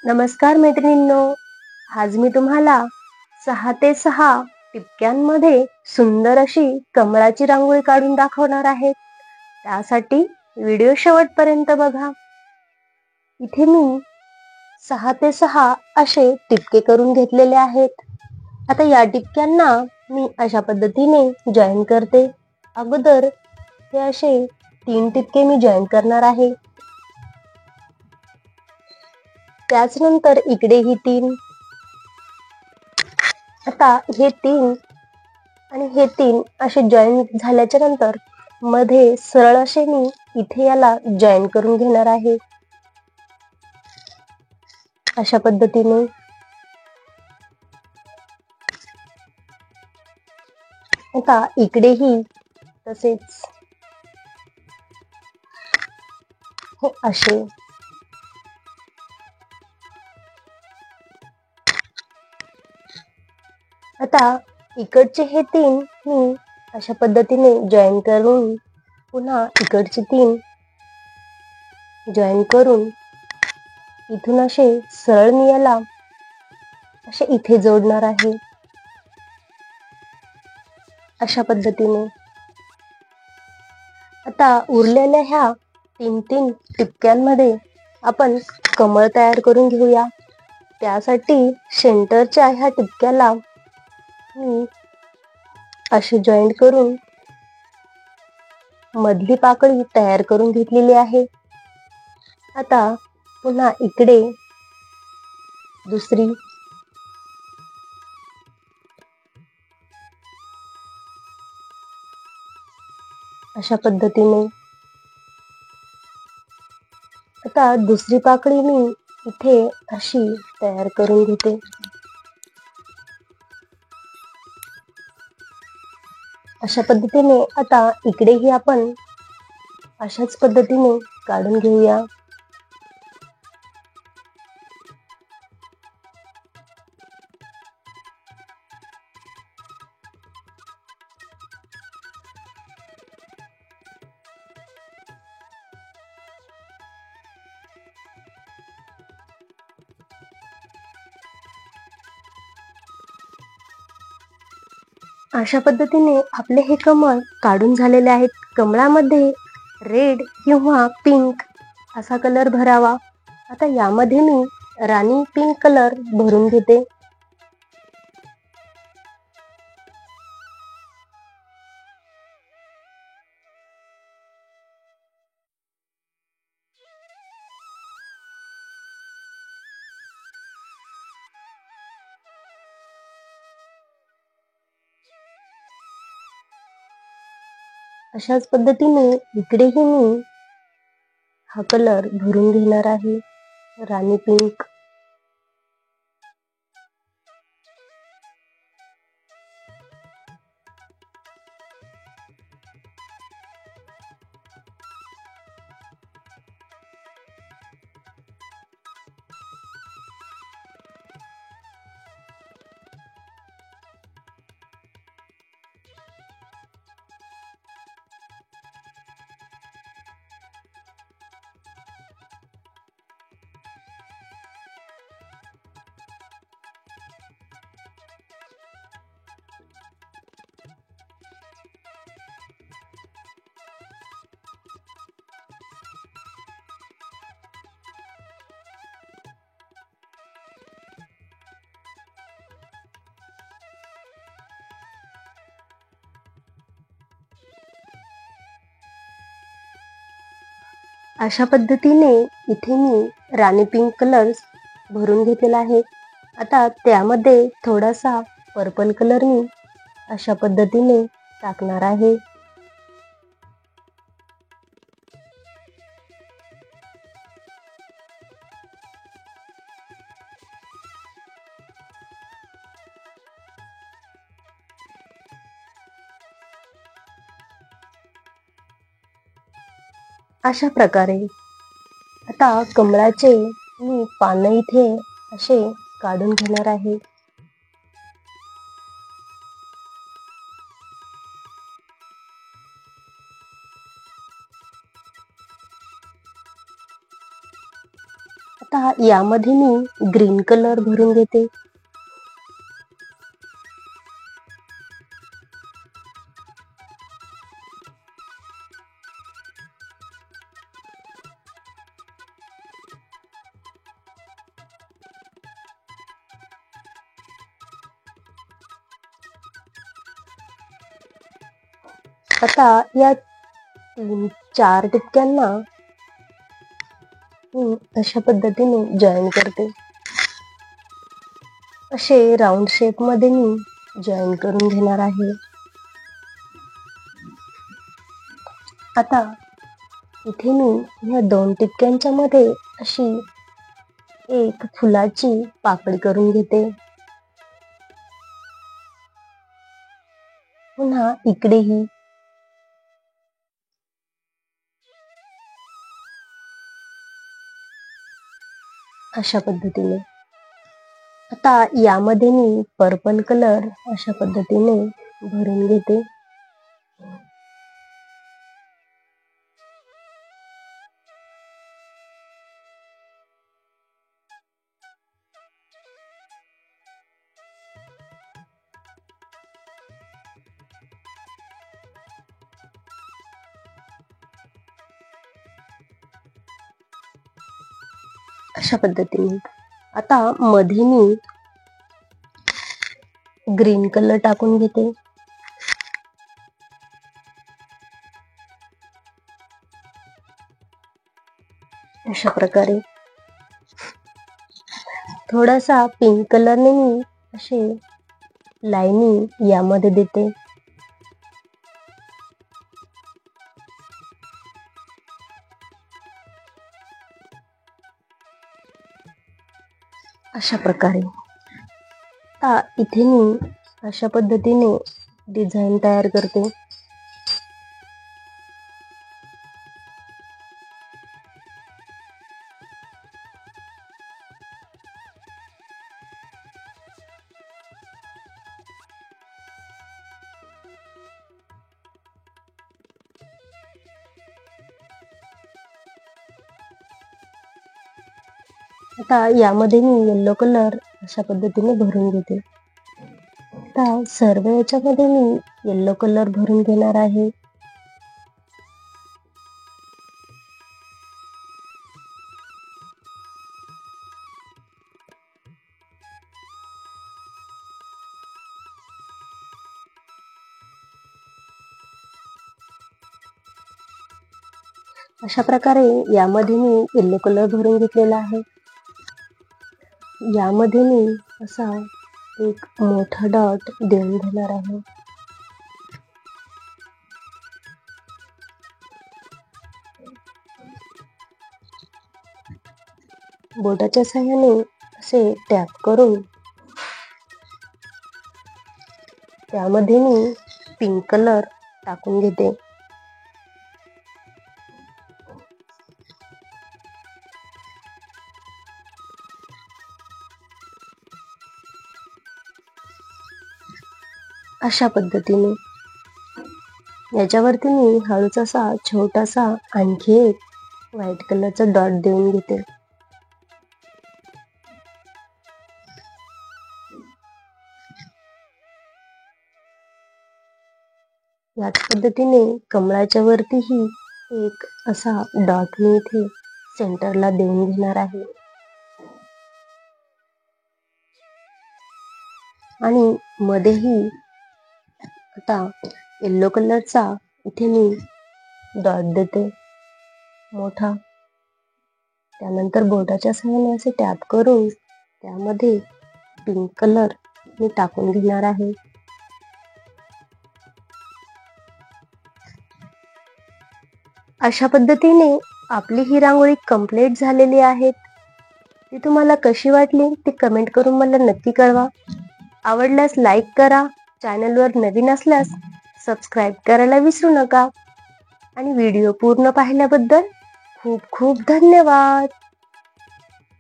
नमस्कार मैत्रिणींनो, आज मी तुम्हाला 6 ते 6 टिपक्यांमध्ये सुंदर अशी कमळाची रांगोळी काढून दाखवणार आहे. त्यासाठी व्हिडिओ शेवटपर्यंत बघा. इथे मी 6 ते 6 असे टिपके करून घेतलेले आहेत. आता या टिपक्यांना मी अशा पद्धतीने जॉईन करते. अगोदर हे असे 3 टिपके मी जॉईन करणार आहे. त्याचनंतर इकडेही 3. आता हे 3 आणि हे 3 असे जॉईन झाल्याच्या नंतर मध्ये सरळ असे मी इथे याला जॉईन करून घेणार आहे. अशा पद्धतीने आता इकडेही तसेच हे असे. आता इकडचे हे 3 मी अशा पद्धतीने जॉईन करून पुन्हा इकडचे 3 जॉईन करून इथून असे सरळ मी याला असे इथे जोडणार आहे. अशा पद्धतीने आता उरलेल्या ह्या 3 टिपक्यांमध्ये आपण कमळ तयार करून घेऊया. त्यासाठी सेंटरच्या ह्या टिपक्याला मी असे जॉईंट करून मधली पाकळी तयार करून घेतलेली आहे. आता पुन्हा इकडे दुसरी, अशा पद्धतीने आता दुसरी पाकळी मी इथे अशी तयार करून घेते. अशा पद्धतीने आता इकडेही आपण अशाच पद्धतीने काढून घेऊया. अशा पद्धतीने आपले हे कमळ काढून झालेले आहेत. कमळामध्ये रेड किंवा पिंक असा कलर भरावा. आता यामध्ये मी राणी पिंक कलर भरून घेते. अशाच पद्धतीने इकडेही मी हा कलर भरून घेणार आहे, राणी पिंक. अशा पद्धतीने इथे मी राणी पिंक कलर भरून घेतलेला आहे. आता त्यामध्ये थोडासा पर्पल कलर मी अशा पद्धतीने टाकणार आहे. अशा प्रकारे आता कमळाचे मी पानं इथे असे काढून घेणार आहे. आता यामध्ये मी ग्रीन कलर भरून घेते. आता या 3-4 टिपक्यांना मी अशा पद्धतीने जॉईन करते. असे राऊंड शेप मध्ये मी जॉईन करून घेणार आहे. आता इथे मी या 2 टिपक्यांच्या मध्ये अशी एक फुलाची पाकळी करून घेते. पुन्हा इकडेही अशा पद्धतीने. आता यामध्ये मी पर्पल कलर अशा पद्धतीने भरून घेते. अशा पद्धतीने. आता मध्ये मी ग्रीन कलर टाकून घेते. अशा प्रकारे थोडासा पिंक कलरने मी असे लाईनी यामध्ये देते. अशा प्रकारे. आता इथे मी अशा पद्धतीने डिझाईन तयार करते. आता यामध्ये मी येलो कलर अशा पद्धतीने भरून घेते. आता सर्व याच्यामध्ये मी येलो कलर भरून घेणार आहे. अशा प्रकारे यामध्ये मी येलो कलर भरून घेतलेला आहे. यामध्ये मी असा एक मोठा डॉट देऊन घेणार आहे. बोटाच्या सहाय्याने असे टॅप करून त्यामध्ये मी पिंक कलर टाकून घेते. अशा पद्धतीने याच्यावरती मी हळूच असा छोटासा आणखी एक व्हाईट कलरचा डॉट देऊन घेते. याच पद्धतीने कमळाच्या वरतीही एक असा डॉट मी इथे सेंटरला देऊन घेणार आहे. आणि मध्येही आता येलो कलरचा इथे मी डॉट देते मोठा. त्यानंतर बोटाच्या सहाय्याने असे टॅप करून त्यामध्ये पिंक कलर मी टाकून घेणार आहे. अशा पद्धतीने आपली ही रांगोळी कंप्लीट झालेली आहे. ती तुम्हाला कशी वाटली ते कमेंट करून मला नक्की कळवा. आवडल्यास लाईक करा. चॅनलवर नवीन असल्यास सबस्क्राईब करायला विसरू नका. आणि व्हिडिओ पूर्ण पाहिल्याबद्दल खूप खूप धन्यवाद.